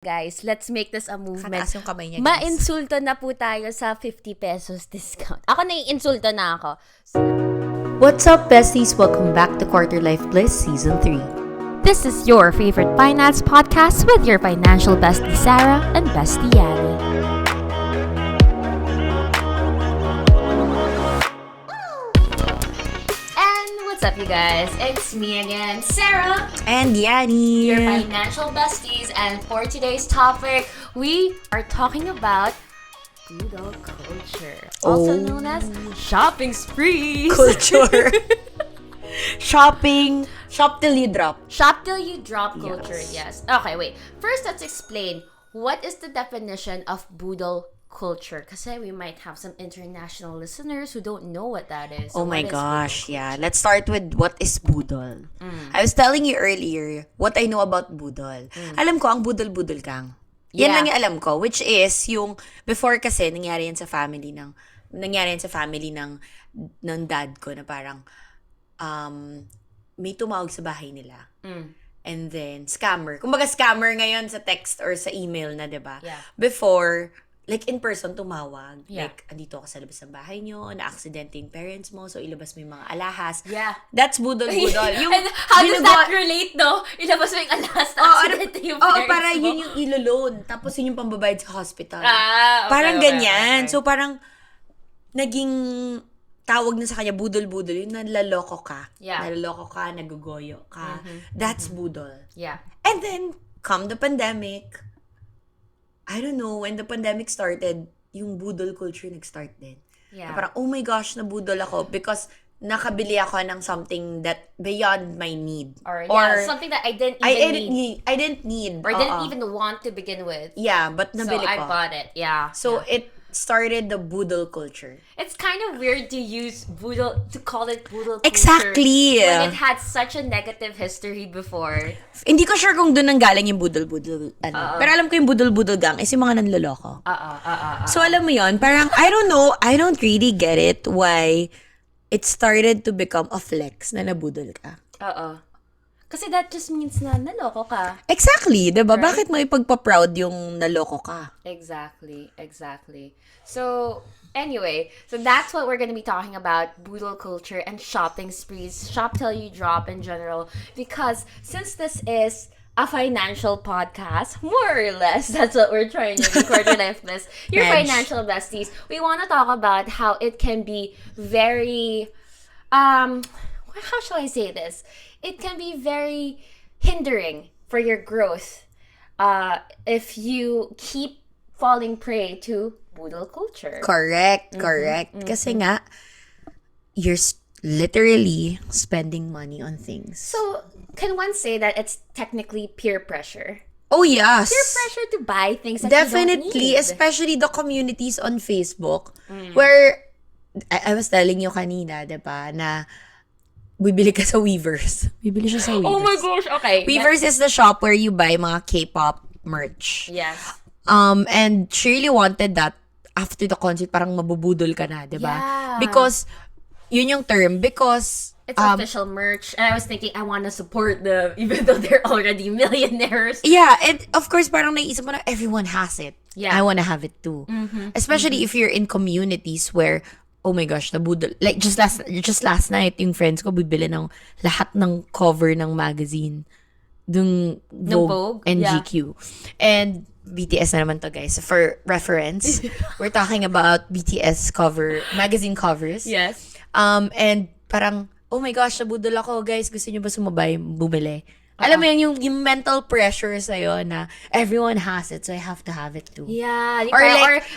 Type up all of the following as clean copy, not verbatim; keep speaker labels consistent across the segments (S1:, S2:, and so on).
S1: Guys, let's make this a movement.
S2: Kataas yung kamay niya, guys.
S1: Ma-insulto na po tayo sa 50 pesos discount. Ako nai-insulto na ako.
S2: What's up, besties? Welcome back to Quarter Life Bliss Season 3.
S1: This is your favorite finance podcast with your financial bestie Sarah and bestie Yani. And what's up, you guys? It's me again, Sarah.
S2: And Yani.
S1: Your financial besties, and for today's topic, we are talking about budol culture, also known as shopping sprees.
S2: Culture. Shopping. Shop till you drop.
S1: Shop till you drop culture, yes. Okay, wait. First, let's explain what is the definition of budol culture. Kasi we might have some international listeners who don't know what that is. So
S2: Oh my
S1: what is
S2: gosh,
S1: budol
S2: yeah. Let's start with what is budol. I was telling you earlier what I know about budol. Alam ko, ang budol-budol kang. Yan
S1: Yeah.
S2: lang yung alam ko, which is yung, before kasi, nangyari yan sa family ng dad ko na parang, may tumawag sa bahay nila. And then, scammer. Kumbaga, scammer ngayon sa text or sa email na, diba?
S1: Yeah.
S2: Before, like, in person, tumawag.
S1: Yeah.
S2: Like, andito ka sa labas ng bahay nyo, na-aksidente yung parents mo, so ilabas mo yung mga alahas.
S1: Yeah.
S2: That's budol-budol. Yung,
S1: And how does that relate, no? Ilabas mo yung alas na accident yung parents
S2: para
S1: mo.
S2: yun yung ilo-loan. Tapos yun yung pambabayad sa hospital.
S1: Okay,
S2: Parang
S1: okay,
S2: ganyan.
S1: okay.
S2: So, parang, naging tawag na sa kanya, budol-budol. Yung nalaloko ka.
S1: Yeah.
S2: Nalaloko ka, nagugoyo ka. That's budol.
S1: Yeah.
S2: And then, come the pandemic, I don't know, when the pandemic started, yung budol culture nag-start din.
S1: Yeah.
S2: Na parang, oh my gosh, nabudol ako because nakabili ako ng something that beyond my need.
S1: Or something that I didn't even need.
S2: I didn't need.
S1: Or didn't even want to begin with.
S2: Yeah, but nabili
S1: So I
S2: ko.
S1: bought it, yeah.
S2: So,
S1: yeah.
S2: it started the budol culture.
S1: It's kind of weird to use budol, to call it budol culture.
S2: Exactly.
S1: When it had such a negative history before.
S2: Hindi ko sure kung doon nanggaling yung budol-budol. Pero alam ko yung budol-budol gang is yung mga nanloloko. So, alam mo yon, parang, I don't know, I don't really get it why it started to become a flex na nabudol ka.
S1: Kasi that just means na naloko ka.
S2: Exactly, diba? Right? Bakit mo ipagpa-proud yung naloko ka?
S1: Exactly. So, anyway, so that's what we're going to be talking about, budol culture and shopping sprees, shop till you drop in general. Because since this is a financial podcast, more or less, that's what we're trying to do, Quarter Life Bliss, your financial besties. We want to talk about how it can be very, how shall I say this? It can be very hindering for your growth if you keep falling prey to budol culture.
S2: Correct. Kasi nga, you're literally spending money on things.
S1: So, can one say that it's technically peer pressure?
S2: Oh, yes.
S1: Peer pressure to buy things that
S2: Definitely,
S1: you don't need.
S2: especially the communities on Facebook where, I was telling you kanina, diba, na bibili ka sa Weavers. Bibili siya sa Weavers.
S1: Oh my gosh, okay.
S2: Weavers is the shop where you buy mga K-pop merch.
S1: Yes.
S2: And she really wanted that after the concert, parang mabubudol ka na, diba?
S1: Yeah.
S2: Because, yun yung term, because
S1: It's official merch. And I was thinking, I want to support them even though they're already millionaires.
S2: yeah, and of course, parang naisip mo na everyone has it.
S1: Yeah.
S2: I want to have it too. Especially if you're in communities where, oh my gosh, nabudol. Like, just last night, yung friends ko bibili ng lahat ng cover ng magazine. Dung Vogue and
S1: Yeah.
S2: GQ. And BTS na naman to, guys. For reference, we're talking about BTS magazine covers.
S1: Yes.
S2: And parang, oh my gosh, nabudol ako, guys. Gusto niyo ba sumabay, bumili? Alam mo yun, yung mental pressure sa'yo na everyone has it, so I have to have it too.
S1: Yeah.
S2: Or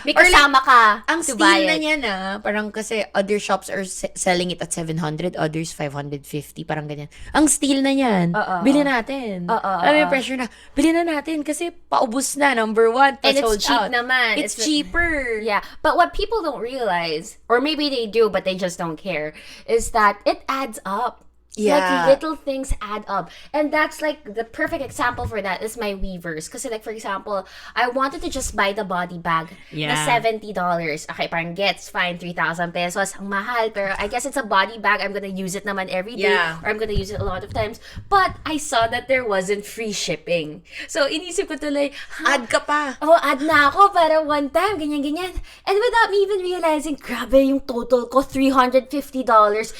S1: May kasama ka
S2: Ang
S1: to
S2: steal
S1: buy
S2: na
S1: it.
S2: niya na, parang kasi other shops are selling it at 700, others 550, parang ganyan. Ang steal na yan. Bili natin. Alam mo yung pressure na, bili na natin kasi paubos na, number one,
S1: And
S2: sold
S1: it's cheap
S2: out.
S1: naman.
S2: It's cheaper.
S1: Yeah. But what people don't realize, or maybe they do, but they just don't care, is that it adds up. Like, little things add up. And that's like the perfect example for that is my Weavers. Kasi like, for example, I wanted to just buy the body bag na $70. Okay, parang gets fine, 3,000 pesos. Ang mahal, pero I guess it's a body bag. I'm gonna use it naman every day. Or I'm gonna use it a lot of times. But I saw that there wasn't free shipping. So, inisip ko tuloy,
S2: Add ka pa.
S1: Oh, add na ako para one time, ganyan-ganyan. And without me even realizing, grabe yung total ko, $350.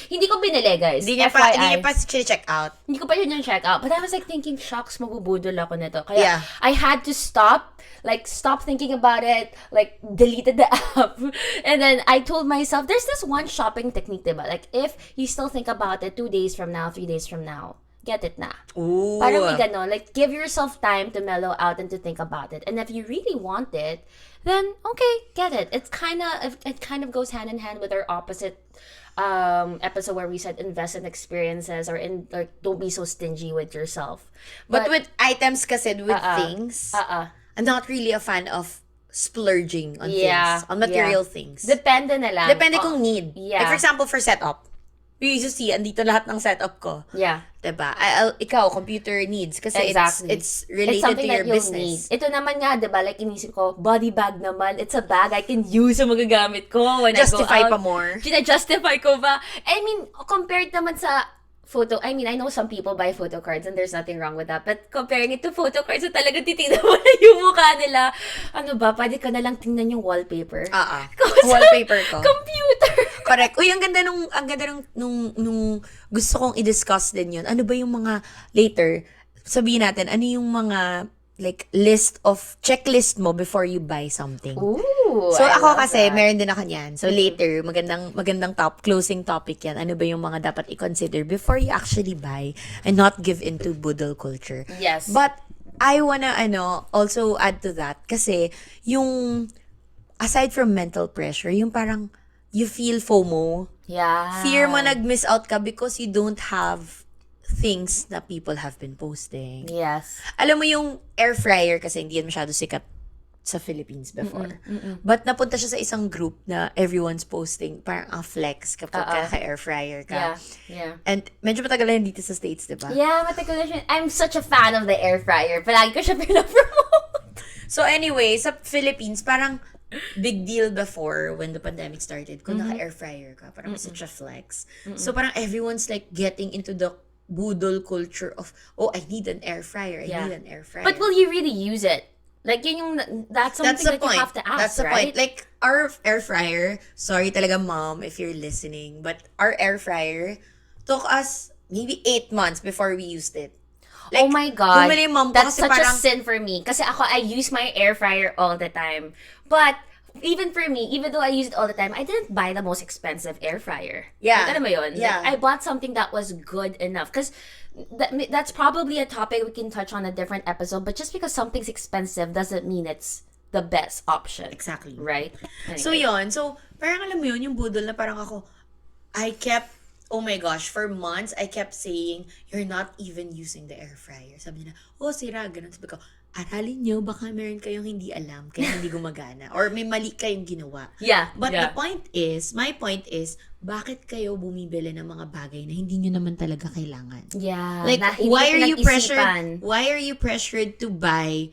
S1: Hindi ko binili, guys.
S2: Hindi niya pa check out.
S1: Hindi ko pa yun yung check out. But I was like thinking, shocks, mabubudol ako nito. Kaya I had to stop thinking about it, like deleted the app. And then I told myself, there's this one shopping technique, diba? Like if you still think about it 2 days from now, 3 days from now, get it na.
S2: Ooh.
S1: Parang may ganon. Like, give yourself time to mellow out and to think about it. And if you really want it, then, okay, get it. It kind of goes hand in hand with our opposite episode where we said invest in experiences or don't be so stingy with yourself.
S2: But with items kasi, with things, I'm not really a fan of splurging on things, on material things.
S1: Depende na lang.
S2: Depende kung need. Like, for example, for setup. You just see, andito lahat ng setup ko.
S1: Yeah.
S2: Diba? Ikaw, computer needs. Kasi it's related to your business.
S1: Need. Ito naman nga, diba? Like, inisip ko, body bag naman. It's a bag I can use sa magagamit ko when
S2: Justify
S1: I go out.
S2: pa more.
S1: Justify ko ba? I mean, compared naman sa photo, I mean, I know some people buy photo cards and there's nothing wrong with that. But comparing it to photo cards, so talagang titignan mo na yung mukha nila. Ano ba? Pwede ka na lang tingnan yung wallpaper.
S2: Wallpaper ko.
S1: Computer.
S2: Correct. Uy, ang ganda nung gusto kong i-discuss din yun. Ano ba yung mga, later, sabihin natin, ano yung mga, like, checklist mo before you buy something.
S1: Ooh,
S2: so, ako kasi, meron din ako niyan. So, later, magandang closing topic yan. Ano ba yung mga dapat i-consider before you actually buy and not give into budol culture.
S1: Yes.
S2: But, I wanna, also add to that. Kasi, yung, aside from mental pressure, yung parang, you feel FOMO.
S1: Yeah.
S2: Fear mo nag-miss out ka because you don't have things na people have been posting.
S1: Yes.
S2: Alam mo yung air fryer kasi hindi yan masyado sikat sa Philippines before. But napunta siya sa isang group na everyone's posting parang flex kapag ka-air fryer ka.
S1: Yeah.
S2: And medyo matagal na yun dito sa States, diba?
S1: Yeah, matagal na siya. I'm such a fan of the air fryer. Palagi ko siya pinapromote.
S2: So anyway, sa Philippines, parang big deal before when the pandemic started. Kung naka-air fryer ka, parang such a flex. So parang everyone's like getting into the budol culture of, oh, I need an air fryer. I need an air fryer.
S1: But will you really use it? Like, that's something that you have to ask,
S2: That's the
S1: right?
S2: point. Like, our air fryer, sorry talaga mom if you're listening, but our air fryer took us maybe 8 months before we used it. Like,
S1: oh my God.
S2: bumili mom
S1: That's
S2: kasi
S1: such
S2: parang,
S1: a sin for me. Kasi I use my air fryer all the time. But, even for me, even though I use it all the time, I didn't buy the most expensive air fryer.
S2: Yeah.
S1: Like, alam mo yun?
S2: Yeah.
S1: Like, I bought something that was good enough. Because that's probably a topic we can touch on a different episode. But just because something's expensive doesn't mean it's the best option.
S2: Exactly.
S1: Right? Anyway.
S2: So, yun. So, parang alam mo yun, yung budol na parang ako, oh my gosh, for months, I kept saying, you're not even using the air fryer. Sabi niya, oh, sira, ganun. Sabi ko, aralin nyo, baka meron kayong hindi alam, kaya hindi gumagana. Or may mali kayong ginawa.
S1: Yeah.
S2: But my point is, bakit kayo bumibili ng mga bagay na hindi nyo naman talaga kailangan?
S1: Yeah.
S2: Like, why are you pressured to buy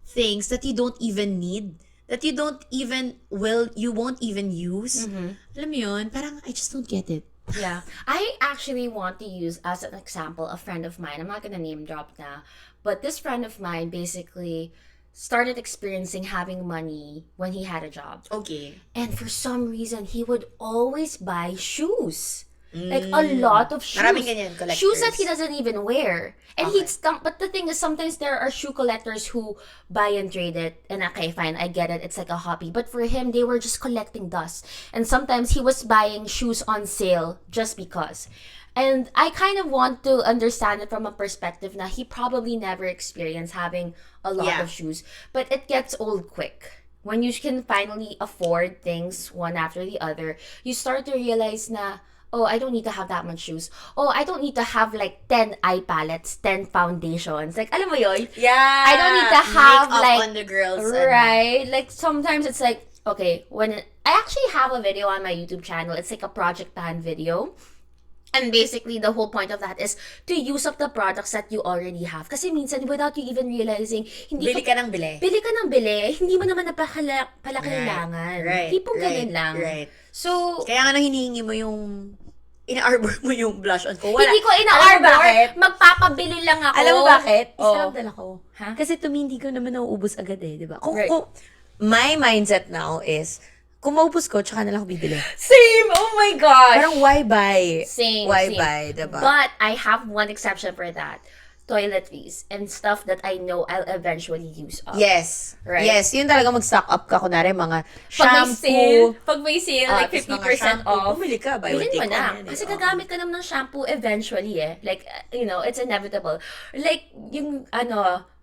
S2: things that you don't even need? That you won't even use? Alam mo yun, parang I just don't get it.
S1: Yeah. I actually want to use as an example a friend of mine. I'm not gonna name drop now, but this friend of mine basically started experiencing having money when he had a job.
S2: Okay.
S1: And for some reason, he would always buy shoes. Like a lot of shoes.
S2: Maraming ganyan, collectors.
S1: Shoes that he doesn't even wear. And but the thing is, sometimes there are shoe collectors who buy and trade it. And okay, fine, I get it. It's like a hobby. But for him, they were just collecting dust. And sometimes he was buying shoes on sale just because. And I kind of want to understand it from a perspective na he probably never experienced having a lot of shoes. But it gets old quick. When you can finally afford things one after the other, you start to realize na, oh, I don't need to have that much shoes. Oh, I don't need to have like 10 eye palettes, 10 foundations. Like, alam mo yun?
S2: Yeah.
S1: I don't need to have
S2: makeup
S1: like...
S2: on the girls.
S1: Right? Like, sometimes it's like, okay, I actually have a video on my YouTube channel. It's like a Project Pan video. And basically, the whole point of that is to use up the products that you already have. Kasi minsan, without you even realizing,
S2: Bili ka ng bili.
S1: Bili ka ng bili, hindi mo naman pala kailangan.
S2: Right.
S1: Tipong ganun lang.
S2: Right.
S1: So,
S2: Kaya nga hinihingi mo yung, ina-arbor mo yung blush on ko. Wala.
S1: hindi ko
S2: Alam mo
S1: ina-arbor.
S2: bakit?
S1: Magpapabili lang ako.
S2: Alam mo bakit? Isa
S1: Oh.
S2: lang dala ko.
S1: Ha?
S2: Kasi hindi ko naman nauubos agad eh, di ba?
S1: Right.
S2: My mindset now is, kung maubos ko, tsaka na lang ako bibili.
S1: Same! Oh my gosh!
S2: Parang why buy?
S1: Same.
S2: Why buy, diba?
S1: But I have one exception for that. Toiletries and stuff that I know I'll eventually use up.
S2: Yes.
S1: Right?
S2: Yes, yun talaga mag-stock up ka. Kunwari, mga
S1: Pag may sale, like 50% off.
S2: Bumili ka, buy one,
S1: Bilhin
S2: take
S1: mo
S2: one.
S1: na.
S2: yan eh.
S1: Kasi
S2: Oo.
S1: gagamit ka naman ng shampoo eventually eh. Like, it's inevitable. Like, yung,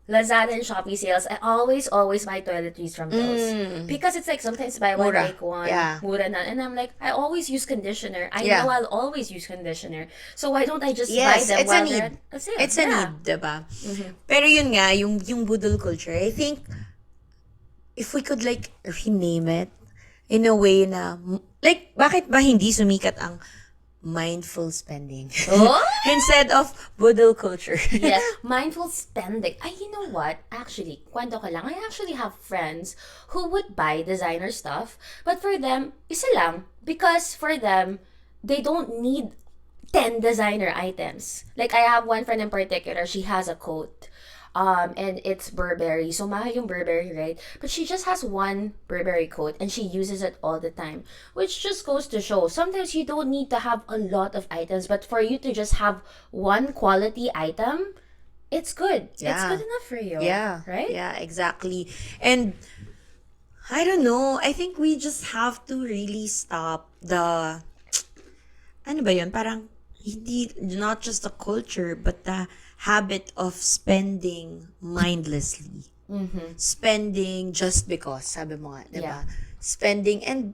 S1: Lazada and Shopee sales, I always buy toiletries from those. Because it's like, sometimes buy one,
S2: Mura.
S1: take one.
S2: Yeah.
S1: Mura na. And I'm like, I always use conditioner. I
S2: Yeah.
S1: know I'll always use conditioner. So why don't I just buy
S2: Yes,
S1: them
S2: it's a
S1: while
S2: need.
S1: they're at sale?
S2: It's a need, diba? Pero yun nga, yung budol culture, I think, if we could like rename it in a way na, like, bakit ba hindi sumikat ang mindful spending?
S1: Oh?
S2: Instead of budol culture.
S1: Yes, mindful spending. Ay, you know what? Actually, kwento ko lang. I actually have friends who would buy designer stuff, but for them, isa lang. Because for them, they don't need 10 designer items. Like, I have one friend in particular, she has a coat. And it's Burberry. So, mahal yung Burberry, right? But she just has one Burberry coat and she uses it all the time. Which just goes to show, sometimes you don't need to have a lot of items, but for you to just have one quality item, it's good. It's
S2: Yeah.
S1: good enough for you.
S2: Yeah.
S1: Right?
S2: Yeah, exactly. And I don't know, I think we just have to really stop the, ano ba yun? Parang, hindi, not just the culture, but the habit of spending mindlessly. Spending just because, sabi mo nga, di ba?
S1: Yeah.
S2: Spending and,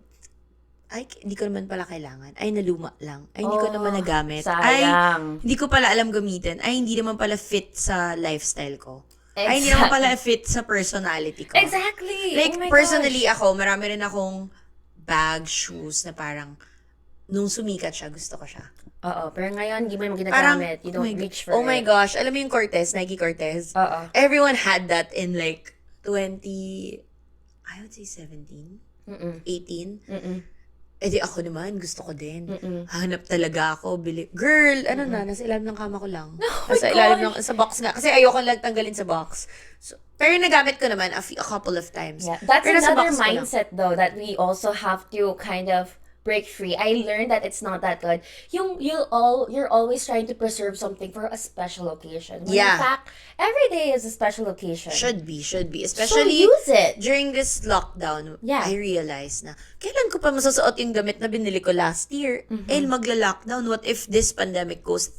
S2: ay, hindi ko naman pala kailangan. Ay, naluma lang. Ay, hindi ko
S1: Oh,
S2: naman nagamit.
S1: sayang.
S2: Ay, hindi ko pala alam gamitin. Ay, hindi naman pala fit sa lifestyle ko. Ay, hindi naman pala fit sa personality ko.
S1: Exactly.
S2: Like,
S1: Oh my
S2: personally
S1: gosh.
S2: ako, marami rin akong bag, shoes na parang, nung sumikat siya, gusto ko siya.
S1: Oo, pero ngayon, hindi mo yung
S2: Parang,
S1: ginagamit. You don't reach for
S2: oh my
S1: it.
S2: gosh, alam mo yung Cortez, Nike Cortez?
S1: Oo.
S2: Everyone had that in like I would say 17, 18. Eh di ako naman, gusto ko din. Hanap talaga ako, bili. Girl, ano na, nasa ilalim ng kama ko lang. Nasa ilalim ng, sa box nga. Kasi ayoko lang tanggalin sa box. So, pero nagamit ko naman a couple of times.
S1: Yeah, that's
S2: Pero nasa
S1: another
S2: box ko lang.
S1: mindset though that we also have to kind of break free. I learned that it's not that good. You're always trying to preserve something for a special occasion. When
S2: Yeah.
S1: in fact, every day is a special occasion.
S2: Should be.
S1: So
S2: Especially
S1: use it.
S2: during this lockdown,
S1: Yeah.
S2: I realized na, kailan ko pa masusuot yung damit na binili ko last year? Eh, magla-lockdown. What if this pandemic goes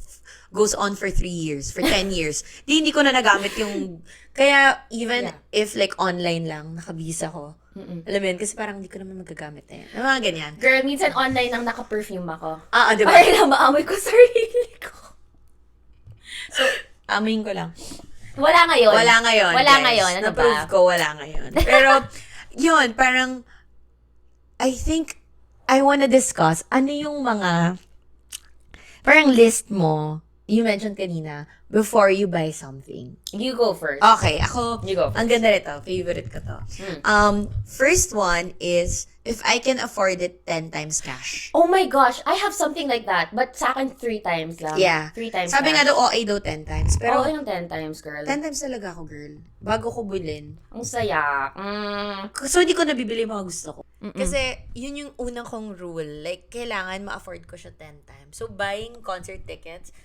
S2: on for 3 years, for 10 years? Hindi ko na nagamit yung, kaya even if like online lang, nakabisa ko. Alam mo yun, kasi parang hindi ko naman magagamit na yan. Yung mga ganyan.
S1: Girl, minsan online lang naka-perfume ako.
S2: Di ba?
S1: Para lang maamoy ko sarili ko.
S2: So, amin ko lang.
S1: Wala ngayon.
S2: Wala ngayon,
S1: Wala
S2: guys.
S1: ngayon. Ano
S2: Na-prove
S1: ba?
S2: ko, wala ngayon. Pero, yun, parang, I think, I wanna discuss, ano yung mga, parang list mo, you mentioned kanina, before you buy something.
S1: You go first.
S2: Okay, ako,
S1: You go first.
S2: ang ganda nito, favorite ko to. First one is, if I can afford it 10 times cash.
S1: Oh my gosh, I have something like that. But sa akin, 3 times lang.
S2: Yeah.
S1: 3 times
S2: Sabi nga
S1: cash.
S2: daw, OA daw 10 times. Pero,
S1: Oo, yung 10 times, girl.
S2: 10 times talaga ako, girl. Bago ko bilhin.
S1: Ang saya.
S2: So, hindi ko nabibili yung mga gusto ko. Kasi, yun yung unang kong rule. Like, kailangan ma-afford ko siya 10 times. So, buying concert tickets,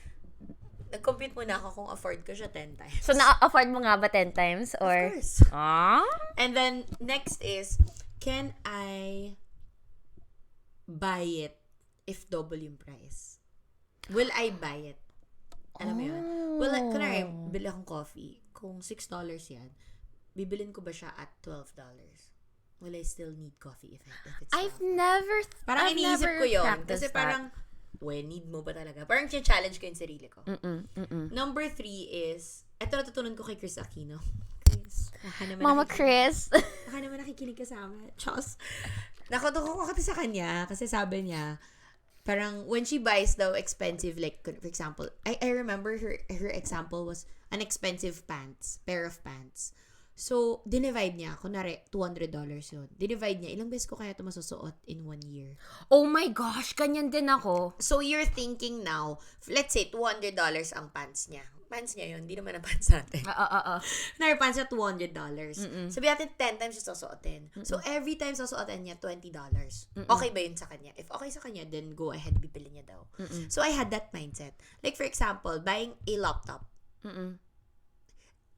S2: nag-compute muna ako kung afford ko siya 10 times.
S1: So, na-afford mo nga ba 10 times? Or?
S2: Of course.
S1: Ah?
S2: And then, next is, can I buy it if double yung price? Will I buy it? Alam mo yun? Well, kunwari, bili akong coffee. Kung $6 yan, bibilin ko ba siya at $12? Will I still need coffee if it's
S1: I've
S2: 12?
S1: never
S2: Parang
S1: I've
S2: iniisip
S1: never
S2: ko yun.
S1: practiced
S2: Kasi
S1: that.
S2: parang, need mo ba talaga? Parang challenge ko yung sarili ko. Number 3 is, eto natutunan ko kay Chris Aquino. Chris, baka naman
S1: Mama
S2: nakikinig-
S1: Chris.
S2: Baka naman nakikinig ka sa amin. Chos. Nakutuko ko kasi sa kanya kasi sabi niya, Parang, when she buys daw expensive, like, for example, I remember her example was an expensive pair of pants. So, dinivide niya, kunwari, $200 yun. Dinivide niya, ilang beses ko kaya ito masusuot in 1 year?
S1: Oh my gosh, ganyan din ako.
S2: So, you're thinking now, let's say, $200 ang pants niya. Pants niya yun, hindi naman ang pants natin. Kunwari, pants niya, $200. Sabi natin, 10 times siya susuotin. So, every time susuotin niya, $20. Okay ba yun sa kanya? If okay sa kanya, then go ahead, bibili niya daw. So, I had that mindset. Like, for example, buying a laptop.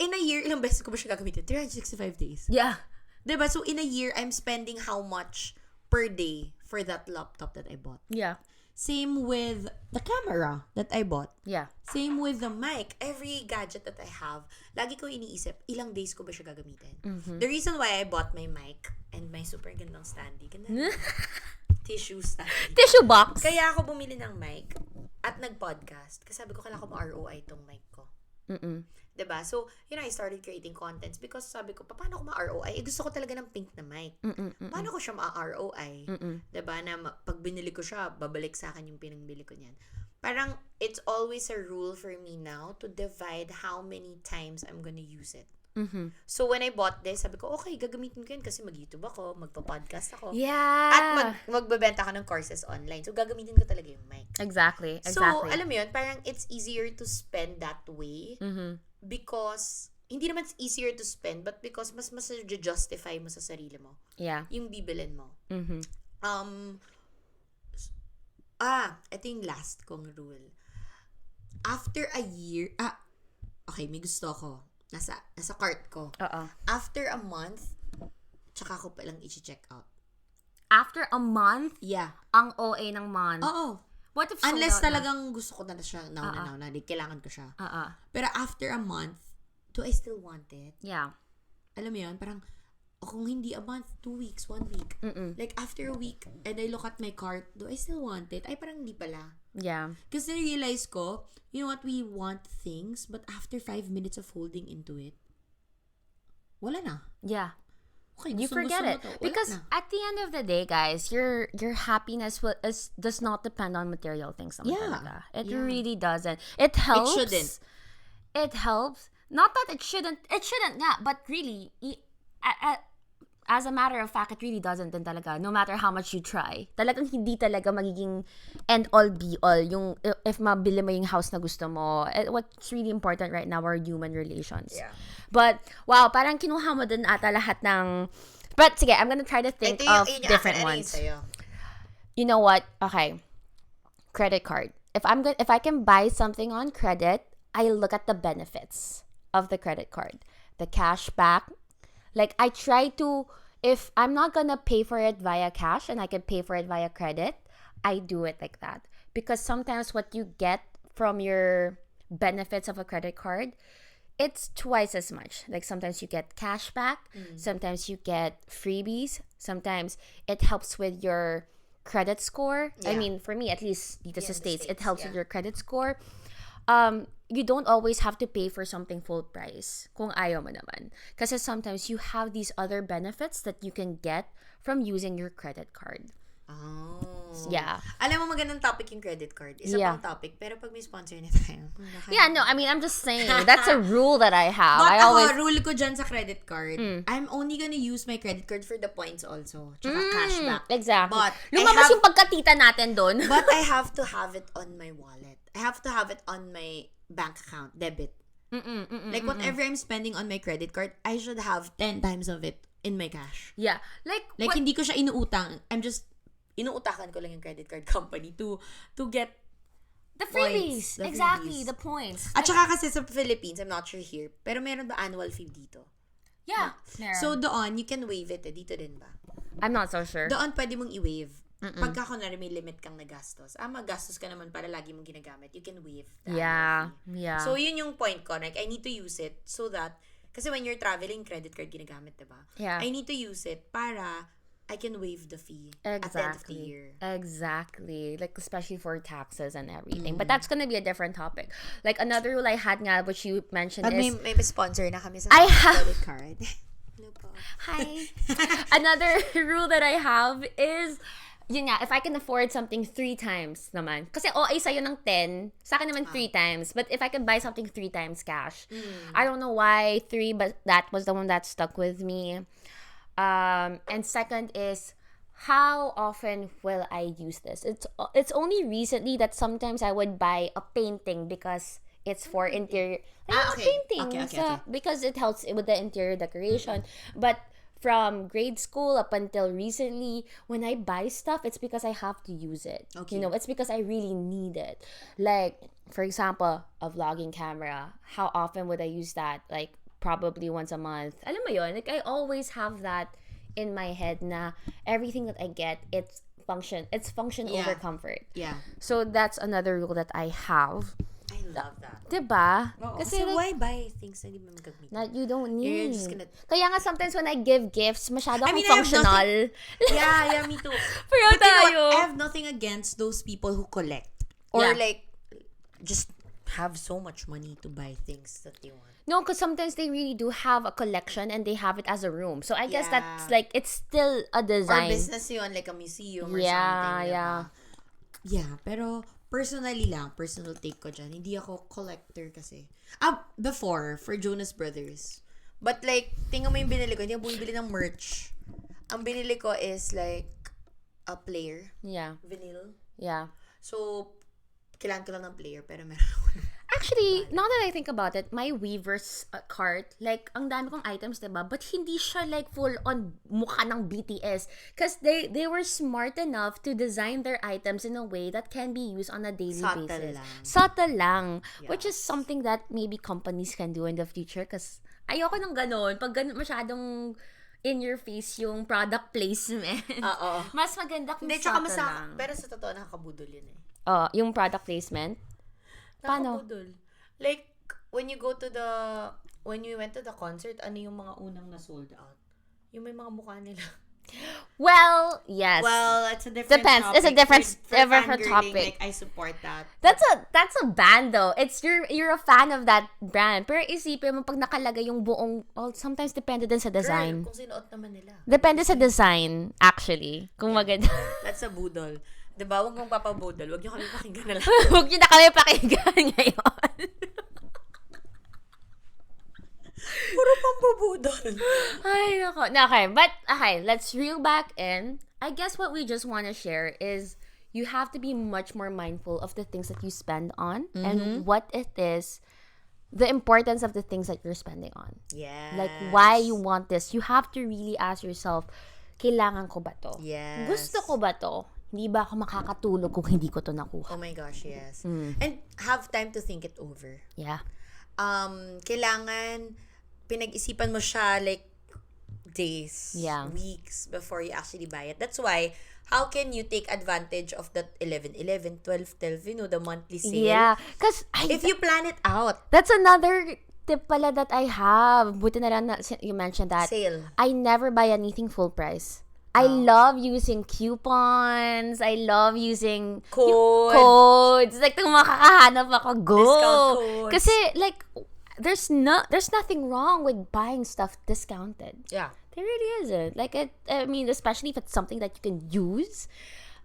S2: In a year, ilang beses ko ba siya gagamitin? 365 days.
S1: Yeah.
S2: Diba? So, in a year, I'm spending how much per day for that laptop that I bought.
S1: Yeah.
S2: Same with the camera that I bought.
S1: Yeah.
S2: Same with the mic. Every gadget that I have, lagi ko iniisip, ilang days ko ba siya gagamitin? The reason why I bought my mic and my super gandang standee, tissue standee.
S1: Tissue box.
S2: Kaya ako bumili ng mic at nag-podcast. Kasi sabi ko, kailangan ko ma-ROI itong mic ko. Diba? So, I started creating contents because sabi ko, paano ko ma-ROI? Gusto ko talaga ng pink na mic. Paano ko siya ma-ROI? Diba? Na pag binili ko siya, babalik sa akin yung pinangbili ko niyan. Parang, it's always a rule for me now to divide how many times I'm gonna use it. So, when I bought this, sabi ko, okay, gagamitin ko yun kasi mag-YouTube ako, magpa-podcast ako.
S1: Yeah.
S2: At magbebenta ako ng courses online. So, gagamitin ko talaga yung mic.
S1: Exactly.
S2: So, alam mo yun, parang it's easier to spend that way because, hindi naman it's easier to spend, but because mas justify mo sa sarili mo.
S1: Yeah.
S2: Yung bibilin mo. Ito yung last kong rule. After a year, okay, may gusto ko. Nasa cart ko. After a month, tsaka ko palang i-check out.
S1: After a month?
S2: Yeah.
S1: Ang OA ng month?
S2: Oo.
S1: What if
S2: unless talagang gusto ko na siya now na kailangan ko siya. Pero after a month, do I still want it?
S1: Yeah.
S2: Alam mo yun, parang kung hindi a month, 2 weeks, 1 week. Like after a week, and I look at my cart, do I still want it? Ay, parang hindi pala.
S1: Yeah.
S2: Kasi na-realize ko, you know what, we want things, but after 5 minutes of holding into it, wala na.
S1: Yeah.
S2: Okay,
S1: you forget it. Because at the end of the day, guys, your happiness does not depend on material things.
S2: Yeah.
S1: It really doesn't. It helps.
S2: It shouldn't.
S1: It helps. Not that it shouldn't. It shouldn't nga, but really, as a matter of fact, it really doesn't din talaga. No matter how much you try. Talagang hindi talaga magiging end all be all. Yung, if mabili mo yung house na gusto mo, what's really important right now are human relations.
S2: Yeah.
S1: But, wow, parang kinuha mo din ata lahat ng... But, sige, I'm gonna try to think of different ones. You know what? Okay. Credit card. If I can buy something on credit, I look at the benefits of the credit card. The cash back. Like, I try to... If I'm not gonna pay for it via cash and I can pay for it via credit, I do it like that. Because sometimes what you get from your benefits of a credit card, it's twice as much. Like sometimes you get cash back, sometimes you get freebies, sometimes it helps with your credit score. Yeah. I mean, for me, at least dito sa States, it helps with your credit score. You don't always have to pay for something full price kung ayaw mo naman. Kasi sometimes you have these other benefits that you can get from using your credit card.
S2: Oh.
S1: Yeah.
S2: Alam mo, magandang topic yung credit card. Isa pang topic, pero pag may sponsor na tayo.
S1: Yeah, no, I mean, I'm just saying, that's a rule that I have.
S2: But rule ko dyan sa credit card, I'm only gonna use my credit card for the points also. Tsaka cashback.
S1: Exactly.
S2: But
S1: lumabas yung pagkatita natin doon.
S2: But I have to have it on my wallet. I have to have it on my bank account, debit. Like, whatever I'm spending on my credit card, I should have 10 times of it in my cash.
S1: Yeah. Like
S2: hindi ko siya inuutang. Inuutakan ko lang yung credit card company to get
S1: the freebies. Exactly, the points.
S2: At saka kasi sa Philippines, I'm not sure here, pero meron ba annual fee dito?
S1: Yeah. Meron.
S2: So, doon, you can waive it. Dito din ba?
S1: I'm not so sure.
S2: Doon, pwede mong i-waive. Pagka kunwari may limit kang nagastos. Magastos ka naman para lagi mong ginagamit. You can waive the annual fee. Yeah. So, yun yung point ko. Like, I need to use it so that, kasi when you're traveling, credit card ginagamit, diba?
S1: Yeah.
S2: I need to use it para I can waive the fee at the end of the year.
S1: Exactly. Like, especially for taxes and everything. But that's gonna be a different topic. Like, another rule I had nga, which you mentioned is...
S2: May sponsor na kami sa credit card. Hello po.
S1: Hi. Another rule that I have is, yun nga, if I can afford something 3 times naman. Kasi OA sa'yo ng 10, sa akin naman 3 times. But if I can buy something 3 times cash, I don't know why 3, but that was the one that stuck with me. And second is, how often will I use this? It's only recently that sometimes I would buy a painting because it's for interior. Painting. Okay. Because it helps with the interior decoration. But from grade school up until recently, when I buy stuff, it's because I have to use it.
S2: Okay.
S1: You know, it's because I really need it. Like, for example, a vlogging camera. How often would I use that? Like, probably once a month. Alam mo yun? Like, I always have that in my head na everything that I get, it's function over comfort.
S2: Yeah.
S1: So, that's another rule that I have.
S2: I love that.
S1: Diba?
S2: Kasi like, why buy things na hindi mo magagamit?
S1: That you don't need.
S2: You're just gonna...
S1: Kaya nga sometimes when I give gifts, masyado akong functional.
S2: Yeah, me too.
S1: Pero
S2: but
S1: tayo.
S2: You know, I have nothing against those people who collect. Or like, just have so much money to buy things that they want.
S1: No, because sometimes they really do have a collection and they have it as a room. So I guess that's like, it's still a design.
S2: Or business yun, like a museum or something. Yeah, pero... personal take ko dyan. Hindi ako collector kasi. Before, for Jonas Brothers. But like, tingnan mo yung binili ko. Hindi ako bumibili ng merch. Ang binili ko is like, a player.
S1: Yeah.
S2: Vinyl.
S1: Yeah.
S2: So, kailangan ko lang ng player, pero meron ako.
S1: Actually, now that I think about it, my Weaver's cart, like, ang dami kong items, diba? But hindi siya like full-on mukha ng BTS. Because they were smart enough to design their items in a way that can be used on a daily basis. Subtle lang. Yes. Which is something that maybe companies can do in the future. Because ayoko ng ganon. Pag ganon masyadong in your face yung product placement. Mas maganda kung subtle lang.
S2: Pero sa totoo, nakakabudol yun eh.
S1: Yung product placement? Paano?
S2: Like, when you went to the concert, ano yung mga unang na sold out? Yung may mga mukha nila.
S1: Well, yes.
S2: Well, it's a different
S1: topic. It's a different topic.
S2: Like, I support that.
S1: That's a band though. It's you're a fan of that brand. Pero isipin mo pag nakalagay yung buong, sometimes depende din sa design.
S2: Girl, kung sinuot naman nila.
S1: Depende sa design, actually. Kung maganda.
S2: That's a budol. Diba? Huwag mong papabudol. Huwag nyo kami pakinggan na lang.
S1: Huwag nyo na kami pakinggan ngayon.
S2: Puro pambubudol.
S1: Ay, nako. Okay, but, let's reel back in. I guess what we just want to share is you have to be much more mindful of the things that you spend on and what it is, the importance of the things that you're spending on.
S2: Yes.
S1: Like, why you want this. You have to really ask yourself, kailangan ko ba to?
S2: Yes.
S1: Gusto ko ba to? Hindi ba ako makakatulog kung hindi ko to nakuha?
S2: Oh my gosh, yes. And have time to think it over.
S1: Yeah.
S2: Kailangan pinag-isipan mo siya like days, weeks before you actually buy it. That's why, how can you take advantage of that 11/11, 12/12, the monthly sale?
S1: Yeah. Because
S2: if you plan it out.
S1: That's another tip pala that I have. Buti na lang na you mentioned that.
S2: Sale.
S1: I never buy anything full price. I love using coupons. I love using codes. Like, kung makakahanap ako, go.
S2: Discount codes.
S1: Kasi, like, there's nothing wrong with buying stuff discounted.
S2: Yeah.
S1: There really isn't. Like, I mean, especially if it's something that you can use.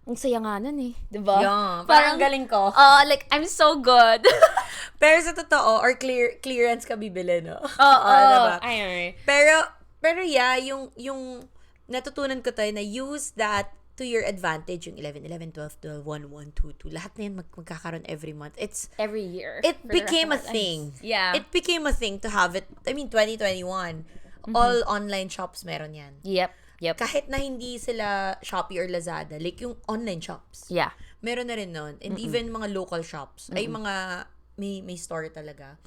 S1: Ang saya nga nun eh. Diba?
S2: Yeah. Parang galing ko.
S1: Like, I'm so good.
S2: Pero sa totoo, or clearance ka bibili, no?
S1: Diba?
S2: Pero yeah, yung natutunan ko tayo na use that to your advantage, yung 11/11, 12/12, 1/1, 2/2, lahat na yan magkakaroon every month. It's
S1: every year.
S2: It became a thing.
S1: Yeah.
S2: It became a thing to have it. I mean, 2021, all online shops meron yan.
S1: Yep.
S2: Kahit na hindi sila Shopee or Lazada, like yung online shops.
S1: Yeah.
S2: Meron na rin nun. And even mga local shops, ay mga may store talaga.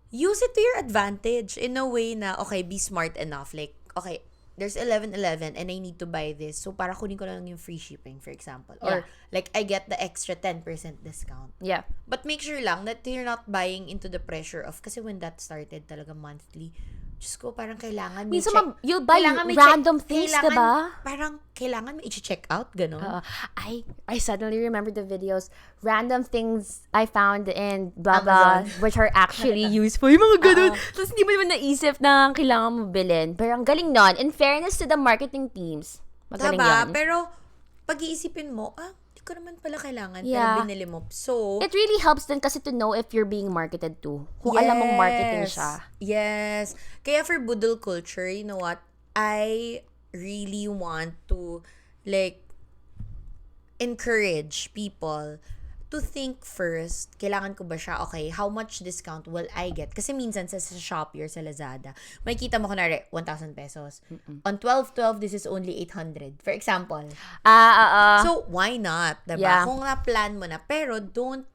S2: Use it to your advantage in a way na, okay, be smart enough. Like, okay, there's 11/11 and I need to buy this. So, para kunin ko lang yung free shipping, for example. Or, like, I get the extra 10% discount.
S1: Yeah.
S2: But make sure lang that you're not buying into the pressure of, kasi when that started talaga monthly, Diyos ko, parang kailangan may
S1: minsan you'll buy random things, diba?
S2: Parang kailangan may i-check out, gano'n.
S1: I suddenly remember the videos, random things I found in blah blah, which are actually useful. Yung mga gano'n. Tapos hindi mo naman naisip na kailangan mo bilhin. Pero ang galing nun. In fairness to the marketing teams, magaling yan.
S2: Pero pag-iisipin mo, di ko naman pala kailangan,
S1: Yeah.
S2: pero binili mo. So,
S1: It really helps din kasi to know if you're being marketed to. Kung alam mong marketing siya.
S2: Yes. Kaya for budol culture, you know what? I really want to, like, encourage people to think first, kailangan ko ba siya? Okay, how much discount will I get? Kasi minsan sa Shopee or sa Lazada, may kita mo kunwari, 1,000 pesos. On 12/12, this is only 800. For example. So, why not? Diba?
S1: Yeah.
S2: Kung na-plan mo na. Pero, don't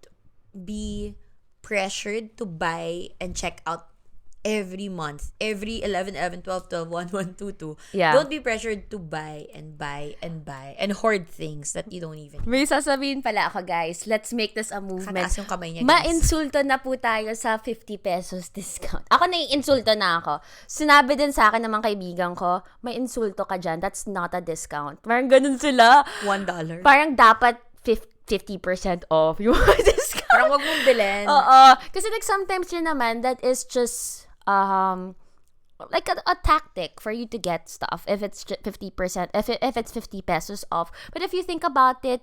S2: be pressured to buy and check out every month. Every 11/11, 12/12, 1/1, 2/2.
S1: Yeah.
S2: Don't be pressured to buy and buy and buy and hoard things that you don't even.
S1: May sasabihin pala ako, guys. Let's make this a movement.
S2: Kataas yung kamay niya, guys.
S1: Ma-insulto na po tayo sa 50 pesos discount. Ako nai-insulto na ako. Sinabi din sa akin ng mga kaibigan ko, may insulto ka dyan. That's not a discount. Parang ganun sila.
S2: $1.
S1: Parang dapat 50% off yung discount.
S2: Parang wag mong bilhin.
S1: Oo. Kasi like sometimes yun naman, that is just like a tactic for you to get stuff if it's 50%, if it's 50 pesos off. But if you think about it,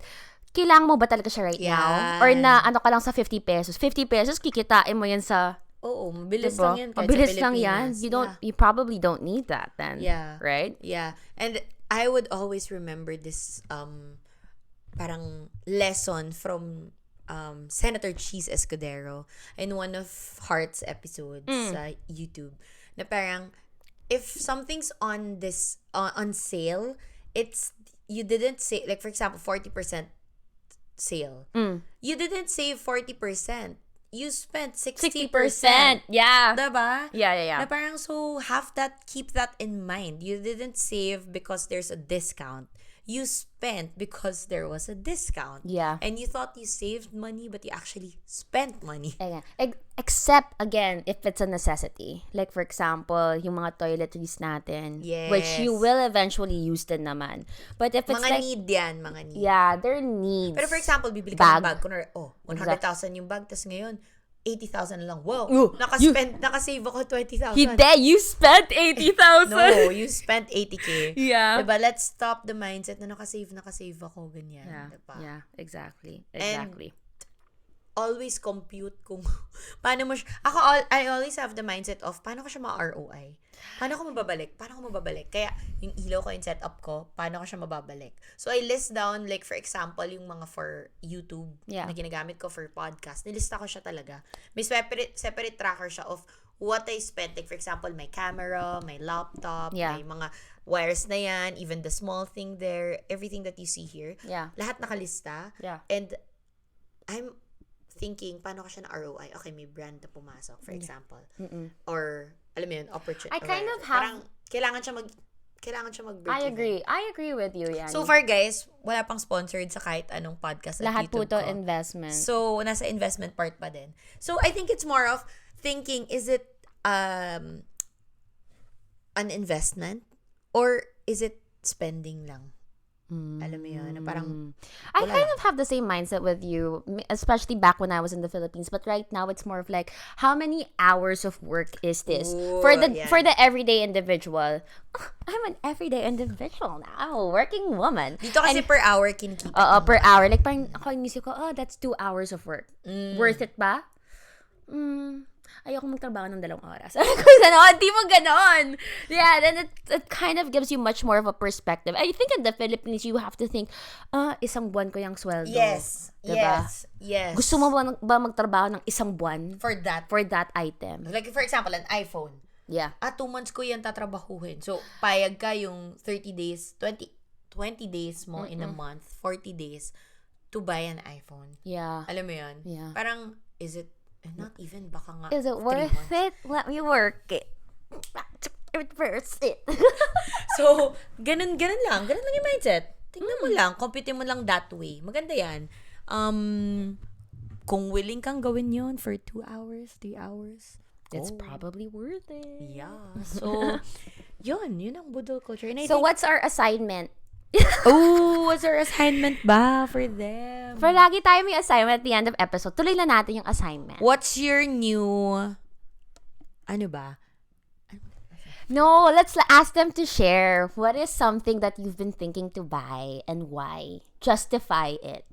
S1: kailangan mo ba talaga siya right now? Or na ano ka lang sa 50 pesos? 50 pesos, kikitain mo yan sa...
S2: Oo, mabilis
S1: diba?
S2: lang yan.
S1: Mabilis lang yan. You probably don't need that then.
S2: Yeah.
S1: Right?
S2: Yeah. And I would always remember this parang lesson from Senator Cheese Escudero in one of Heart's episodes sa YouTube, na parang if something's on this on sale, it's you didn't say, like for example 40% sale, you didn't save 40%, you spent 60%.
S1: Yeah.
S2: Diba?
S1: Yeah.
S2: Na parang, so keep that in mind. You didn't save because there's a discount. You spent because there was a discount.
S1: Yeah.
S2: And you thought you saved money, but you actually spent money.
S1: Except, again, if it's a necessity. Like, for example, yung mga toiletries natin.
S2: Yes.
S1: Which you will eventually use din naman. But if it's
S2: mga need yan, mga need.
S1: Yeah, they're needs.
S2: Pero for example, bibili ka ng bag. Kunwari, 100,000 yung bag, tas ngayon, 80,000 lang. Wow, nakasave ako 20,000.
S1: You spent 80,000.
S2: No, you spent 80K.
S1: Yeah.
S2: Diba? Let's stop the mindset na nakasave ako, ganyan.
S1: Yeah,
S2: diba?
S1: yeah, exactly.
S2: And always compute kung paano mo I always have the mindset of paano ko siya ma-ROI. Paano ko mababalik? Kaya yung ilaw ko, yung setup ko, paano ko siya mababalik? So I list down, like for example, yung mga for YouTube na ginagamit ko for podcast. Nilista ko siya talaga. May separate tracker siya of what I spent. Like for example, my camera, my laptop, may mga wires na yan, even the small thing there, everything that you see here.
S1: Yeah.
S2: Lahat nakalista.
S1: Yeah.
S2: And I'm thinking, paano ko siya na ROI? Okay, may brand na pumasok, for example. Or, alam mo yun, opportunity.
S1: I kind of have...
S2: Parang, kailangan siya mag-break even.
S1: I agree with you, Yani.
S2: So far, guys, wala pang sponsored sa kahit anong podcast at
S1: lahat
S2: YouTube
S1: po to
S2: ko.
S1: investment.
S2: So, nasa investment part pa din. So, I think it's more of thinking, is it an investment? Or is it spending lang? Alam mo yun, parang
S1: I kind of have the same mindset with you, especially back when I was in the Philippines. But right now, it's more of like, how many hours of work is this?
S2: Ooh,
S1: for the everyday individual. I'm an everyday individual now. I'm a working woman.
S2: Dito kasi per hour kinikita.
S1: Per hour. Like, parang ako inisip ko, that's 2 hours of work. Worth it ba? Ayoko magtrabaho ng 2 oras. Di mo ganon. Yeah, then it kind of gives you much more of a perspective. I think in the Philippines, you have to think, isang buwan ko yung sweldo.
S2: Yes.
S1: Diba?
S2: Yes.
S1: Gusto mo ba magtrabaho ng isang buwan?
S2: For that
S1: item.
S2: Like, for example, an iPhone.
S1: Yeah.
S2: 2 months ko yan tatrabahuhin. So, payag ka yung 30 days, 20 days mo in a month, 40 days to buy an iPhone.
S1: Yeah.
S2: Alam mo yun?
S1: Yeah.
S2: Parang, is it, not even, baka nga,
S1: is it worth it? Let me work it. Reverse it.
S2: So, ganun lang. Ganun lang yung mindset. Tingnan mo lang, compute mo lang that way. Maganda yan. Kung willing kang gawin yun for 2 hours, 3 hours,
S1: it's probably worth it.
S2: Yeah. So, yun ang budol culture. And
S1: so, what's our assignment?
S2: What's our assignment ba for them?
S1: For lagi tayo may assignment at the end of episode, tuloy na natin yung assignment.
S2: What's your new, ano ba?
S1: No, let's ask them to share. What is something that you've been thinking to buy and why? Justify it.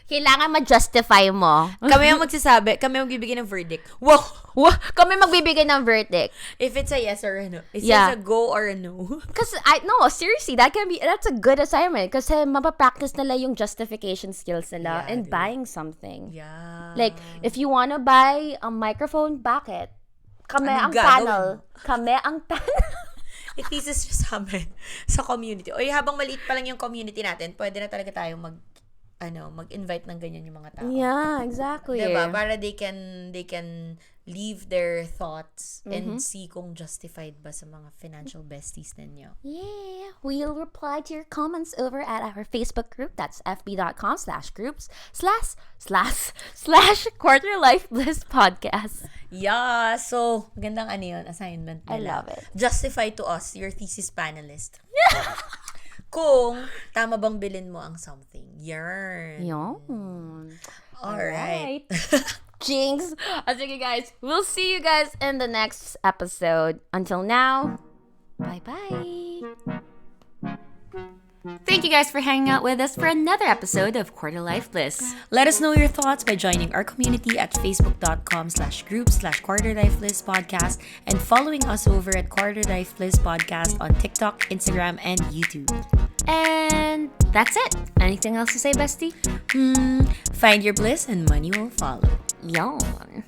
S1: Kailangan ma-justify mo.
S2: Kami ang magsasabi, kami ang magbibigay ng verdict. Wow!
S1: Kami magbibigay ng verdict.
S2: If it's a yes or a no. If it's a go or a no.
S1: Because, seriously, that's a good assignment. Kasi mapapractice nila yung justification skills nila in buying something.
S2: Yeah.
S1: Like, if you wanna buy a microphone, bakit? Kami ang panel. Kami ang panel.
S2: I-thesis nyo sa amin sa community. O habang maliit pa lang yung community natin, pwede na talaga tayo mag-invite ng ganyan yung mga tao.
S1: Yeah, exactly.
S2: Diba? Para they can leave their thoughts and see kung justified ba sa mga financial besties ninyo.
S1: Yeah. We'll reply to your comments over at our Facebook group. That's fb.com/groups/quarterlifebliss podcast.
S2: Yeah. So, gandang assignment nila.
S1: I love it.
S2: Justify to us, your thesis panelist. Kung tama bang bilhin mo ang something. Yarn. Alright.
S1: Jinx. Okay, guys. We'll see you guys in the next episode. Until now, bye-bye. Thank you guys for hanging out with us for another episode of Quarter Life Bliss.
S2: Let us know your thoughts by joining our community at facebook.com/groups/quarterlifeless podcast and following us over at Quarter Life Bliss podcast on TikTok, Instagram, and YouTube.
S1: And that's it. Anything else to say, bestie?
S2: Find your bliss and money will follow.
S1: Yawn.